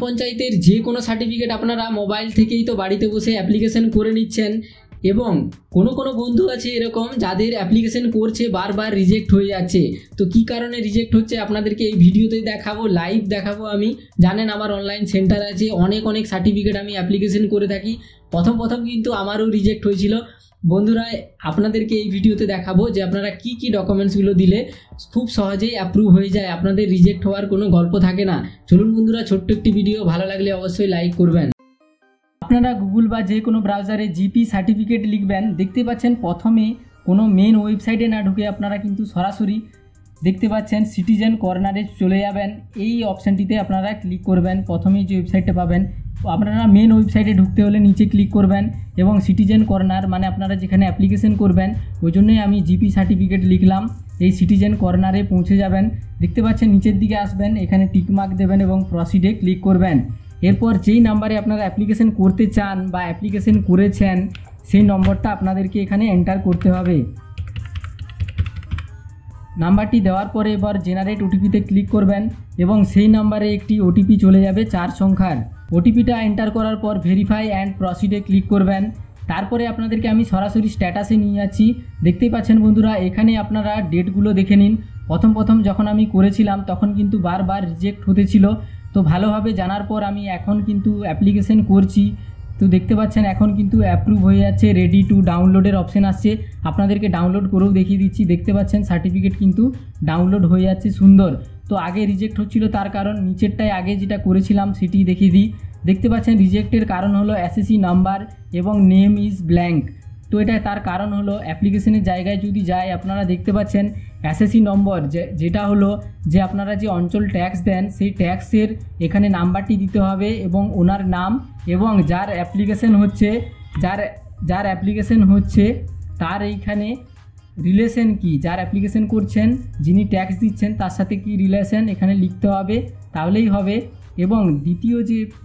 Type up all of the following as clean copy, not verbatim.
পঞ্চায়েতের যে কোনো সার্টিফিকেট আপনারা মোবাইল থেকেই তো বাড়িতে বসে অ্যাপ্লিকেশন করে নিচ্ছেন, এবং কোনো বন্ধু আছে এরকম যাদের অ্যাপ্লিকেশন করছে বারবার রিজেক্ট হয়ে যাচ্ছে। তো কী কারণে রিজেক্ট হচ্ছে আপনাদেরকে এই ভিডিওতে দেখাবো, লাইভ দেখাবো। আমি জানেন আমার অনলাইন সেন্টার আছে, অনেক সার্টিফিকেট আমি অ্যাপ্লিকেশন করে থাকি। প্রথম কিন্তু আমারও রিজেক্ট হয়েছিল। বন্ধুরা আপনাদেরকে এই ভিডিওতে দেখাবো যে আপনারা কি ডকুমেন্টসগুলো দিলে খুব সহজেই অ্যাপ্রুভ হয়ে যায়, আপনাদের রিজেক্ট হওয়ার কোনো গল্প থাকে না। চলুন বন্ধুরা, ছোট্ট একটি ভিডিও, ভালো লাগলে অবশ্যই লাইক করবেন। আপনারা গুগল বা যে কোনো ব্রাউজারে জিপি সার্টিফিকেট লিখবেন। দেখতে পাচ্ছেন প্রথমে কোনো মেন ওয়েবসাইটে না ঢুকে আপনারা কিন্তু সরাসরি দেখতে পাচ্ছেন সিটিজেন কর্নারে চলে যাবেন। এই অপশানটিতে আপনারা ক্লিক করবেন। প্রথমেই যে ওয়েবসাইটটা পাবেন, আপনারা মেন ওয়েবসাইটে ঢুকতে হলে নিচে ক্লিক করবেন এবং সিটিজেন কর্নার মানে আপনারা যেখানে অ্যাপ্লিকেশন করবেন, ওই জন্যই আমি জিপি সার্টিফিকেট লিখলাম। এই সিটিজেন কর্নারে পৌঁছে যাবেন। দেখতে পাচ্ছেন নিচের দিকে আসবেন, এখানে টিকমার্ক দেবেন এবং প্রসিডে ক্লিক করবেন। এরপর যেই নাম্বারে আপনারা অ্যাপ্লিকেশন করতে চান বা অ্যাপ্লিকেশন করেছেন সেই নম্বরটা আপনাদেরকে এখানে এন্টার করতে হবে। নাম্বারটি দেওয়ার পরে এবার জেনারেট ওটিপিতে ক্লিক করবেন এবং সেই নাম্বারে একটি ওটিপি চলে যাবে 4 সংখ্যার। ওটিপিটা এন্টার করার পর ভেরিফাই অ্যান্ড প্রসিডে ক্লিক করবেন। তারপরে আপনাদেরকে আমি সরাসরি স্ট্যাটাসে নিয়ে যাচ্ছি। দেখতেই পাচ্ছেন বন্ধুরা, এখানে আপনারা ডেটগুলো দেখে নিন। প্রথম যখন আমি করেছিলাম তখন কিন্তু বারবার রিজেক্ট হতেছিল। তো ভালোভাবে জানার পর আমি এখন কিন্তু অ্যাপ্লিকেশন করছি। তো দেখতে পাচ্ছেন এখন কিন্তু অ্যাপ্রুভ হয়ে যাচ্ছে, রেডি টু ডাউনলোডের অপশান আসছে। আপনাদেরকে ডাউনলোড করেও দেখিয়ে দিচ্ছি। দেখতে পাচ্ছেন সার্টিফিকেট কিন্তু ডাউনলোড হয়ে যাচ্ছে সুন্দর। তো আগে রিজেক্ট হচ্ছিল, তার কারণ নিচেরটায় আগে যেটা করেছিলাম সেটি দেখিয়ে দিই। দেখতে পাচ্ছেন রিজেক্টের কারণ হলো এসএসসি নাম্বার এবং নেম ইজ ব্ল্যাঙ্ক। তো এটা তার কারণ হলো অ্যাপ্লিকেশনের জায়গায় যদি যায়, আপনারা দেখতে পাচ্ছেন এসএসসি নম্বর যেটা হলো যে আপনারা যে অঞ্চল ট্যাক্স দেন সেই ট্যাক্সের এখানে নাম্বারটি দিতে হবে এবং ওনার নাম এবং যার অ্যাপ্লিকেশন হচ্ছে তার এইখানে রিলেশন কি, যার অ্যাপ্লিকেশন করছেন যিনি ট্যাক্স দিচ্ছেন তার সাথে কি রিলেশন এখানে লিখতে হবে, তাহলেই হবে। এবং দ্বিতীয়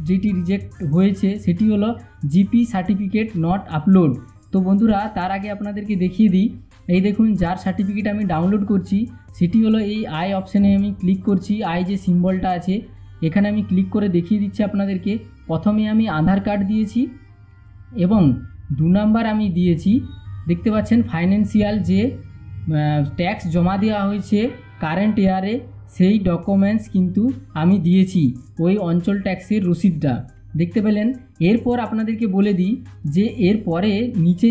যেটি রিজেক্ট হয়েছে সেটি হলো জিপি সার্টিফিকেট নট আপলোড। তো বন্ধুরা তার আগে আপনাদেরকে দেখিয়ে দিই, এই দেখুন যার সার্টিফিকেট আমি ডাউনলোড করছি সেটি হলো এই আই অপশানে আমি ক্লিক করছি। আই যে সিম্বলটা আছে এখানে আমি ক্লিক করে দেখিয়ে দিচ্ছি আপনাদেরকে। প্রথমে আমি আধার কার্ড দিয়েছি এবং 2 নাম্বার আমি দিয়েছি, দেখতে পাচ্ছেন ফাইন্যান্সিয়াল যে ট্যাক্স জমা দেওয়া হয়েছে কারেন্ট ইয়ারে সেই ডকুমেন্টস কিন্তু আমি দিয়েছি, ওই অঞ্চল ট্যাক্সের রসিদটা দেখতে পেলেন। এরপর আপনাদেরকে বলে দিই যে এরপরে নিচে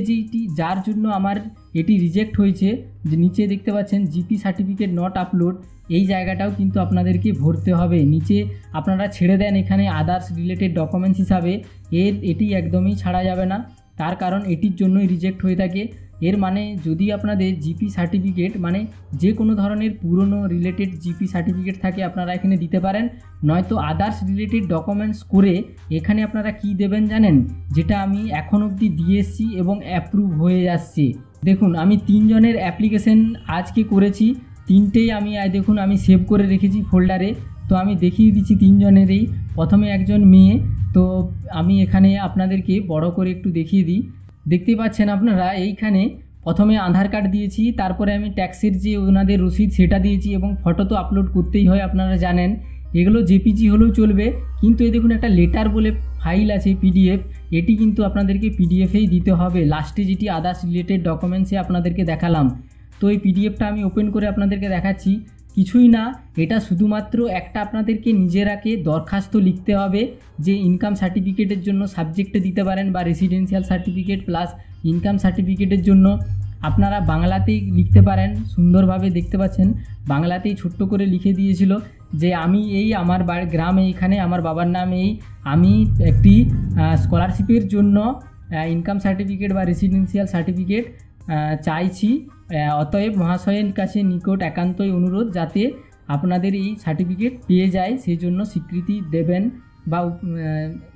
যার জন্য আমার এটি রিজেক্ট হয়েছে, যে নিচে দেখতে পাচ্ছেন জিপি সার্টিফিকেট নট আপলোড, এই জায়গাটাও কিন্তু আপনাদেরকে ভরতে হবে। নিচে আপনারা ছেড়ে দেন এখানে আদার্স রিলেটেড ডকুমেন্টস হিসাবে, এটি একদমই ছাড়া যাবে না, তার কারণ এটির জন্যই রিজেক্ট হয়ে থাকে। এর মানে যদি আপনাদের জিপি সার্টিফিকেট মানে যে কোনো ধরনের পুরনো রিলেটেড জিপি সার্টিফিকেট থাকে আপনারা এখানে দিতে পারেন, নয়তো আদার্স রিলেটেড ডকুমেন্টস করে এখানে আপনারা কি দেবেন জানেন, যেটা আমি এখন অবধি দিয়ে এসেছি এবং অ্যাপ্রুভ হয়ে যাচ্ছে। দেখুন আমি 3 জনের অ্যাপ্লিকেশন আজকে করেছি, 3টেই আমি দেখুন আমি সেভ করে রেখেছি ফোল্ডারে। তো আমি দেখিয়ে দিচ্ছি 3 জনেরই। প্রথমে একজন মেয়ে, তো আমি এখানে আপনাদেরকে বড় করে একটু দেখিয়ে দিই। দেখতেই পাচ্ছেন আপনারা এইখানে প্রথমে আধার কার্ড দিয়েছি, তারপরে আমি ট্যাক্সের যে ওনাদের রসিদ সেটা দিয়েছি এবং ফটো তো আপলোড করতেই হয়, আপনারা জানেন। এগুলো জেপিজি হলেও চলবে, কিন্তু এই দেখুন একটা লেটার বলে ফাইল আছে পিডিএফ, এটি কিন্তু আপনাদেরকে পিডিএফেই দিতে হবে। লাস্টে যেটি আদার্স রিলেটেড ডকুমেন্টসে আপনাদেরকে দেখালাম, তো এই পিডিএফটা আমি ওপেন করে আপনাদেরকে দেখাচ্ছি। কিছুই না, এটা শুধুমাত্র একটা আপনাদেরকে নিজেরাকে দরখাস্ত লিখতে হবে যে ইনকাম সার্টিফিকেটের জন্য সাবজেক্টে দিতে পারেন বা রেসিডেন্সিয়াল সার্টিফিকেট প্লাস ইনকাম সার্টিফিকেটের জন্য আপনারা বাংলাতেই লিখতে পারেন সুন্দরভাবে। দেখতে পাচ্ছেন বাংলাতেই ছোট্ট করে লিখে দিয়েছিল যে আমি এই আমার গ্রামে এইখানে আমার বাবার নাম এই, আমি একটি স্কলারশিপের জন্য ইনকাম সার্টিফিকেট বা রেসিডেন্সিয়াল সার্টিফিকেট চাইছি, অতএব মহাশয়ের কাছে নিকট একান্তই অনুরোধ যাতে আপনাদের এই সার্টিফিকেট পেয়ে যায় সেই জন্য স্বীকৃতি দেবেন, বা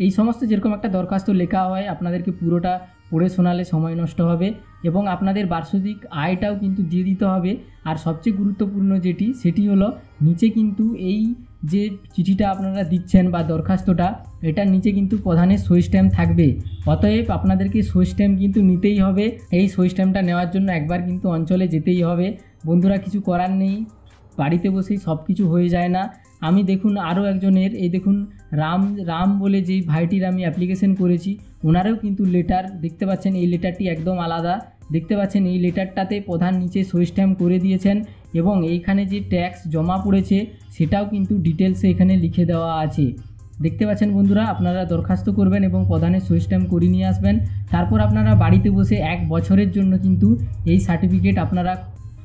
এই সমস্ত যেরকম একটা দরখাস্ত লেখা হয় আপনাদেরকে পুরোটা পড়ে শোনালে সময় নষ্ট হবে এবং আপনাদের বার্ষিক আয়টাও কিন্তু দিয়ে দিতে হবে। আর সবচেয়ে গুরুত্বপূর্ণ যেটি সেটি হলো নিচে কিন্তু এই যে চিঠিটা আপনারা দিচ্ছেন বা দরখাস্তটা, এটার নিচে কিন্তু প্রধানের সই স্ট্যাম্প থাকবে। অতএব আপনাদেরকে সই স্ট্যাম্প কিন্তু নিতেই হবে। এই সই স্ট্যাম্পটা নেওয়ার জন্য একবার কিন্তু অঞ্চলে যেতেই হবে। বন্ধুরা কিছু করার নেই, বাড়িতে বসেই সব কিছু হয়ে যায় না। আমি দেখুন আরও একজনের, এই দেখুন রাম বলে যেই ভাইটির আমি অ্যাপ্লিকেশন করেছি, ওনারও কিন্তু লেটার দেখতে পাচ্ছেন, এই লেটারটি একদম আলাদা। দেখতে পাচ্ছেন এই লেটারটাতে প্রধান নিচে সই স্ট্যাম্প করে দিয়েছেন এবং এইখানে যে ট্যাক্স জমা পড়েছে সেটাও কিন্তু ডিটেলসে এখানে লিখে দেওয়া আছে। দেখতে পাচ্ছেন বন্ধুরা, আপনারা দরখাস্ত করবেন এবং প্রধানের সই স্ট্যাম্প করে নিয়ে আসবেন। তারপর আপনারা বাড়িতে বসে 1 বছরের জন্য কিন্তু এই সার্টিফিকেট আপনারা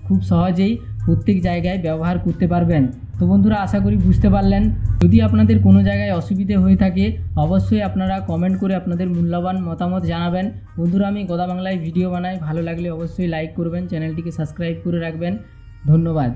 খুব সহজেই প্রত্যেক জায়গায় ব্যবহার করতে পারবেন। তো বন্ধুরা, আশা করি বুঝতে পারলেন। যদি আপনাদের কোনো জায়গায় অসুবিধে হয়ে থাকে অবশ্যই আপনারা কমেন্ট করে আপনাদের মূল্যবান মতামত জানাবেন। বন্ধুরা, আমি গদা বাংলায় ভিডিও বানাই, ভালো লাগলে অবশ্যই লাইক করবেন, চ্যানেলটিকে সাবস্ক্রাইব করে রাখবেন। ধন্যবাদ।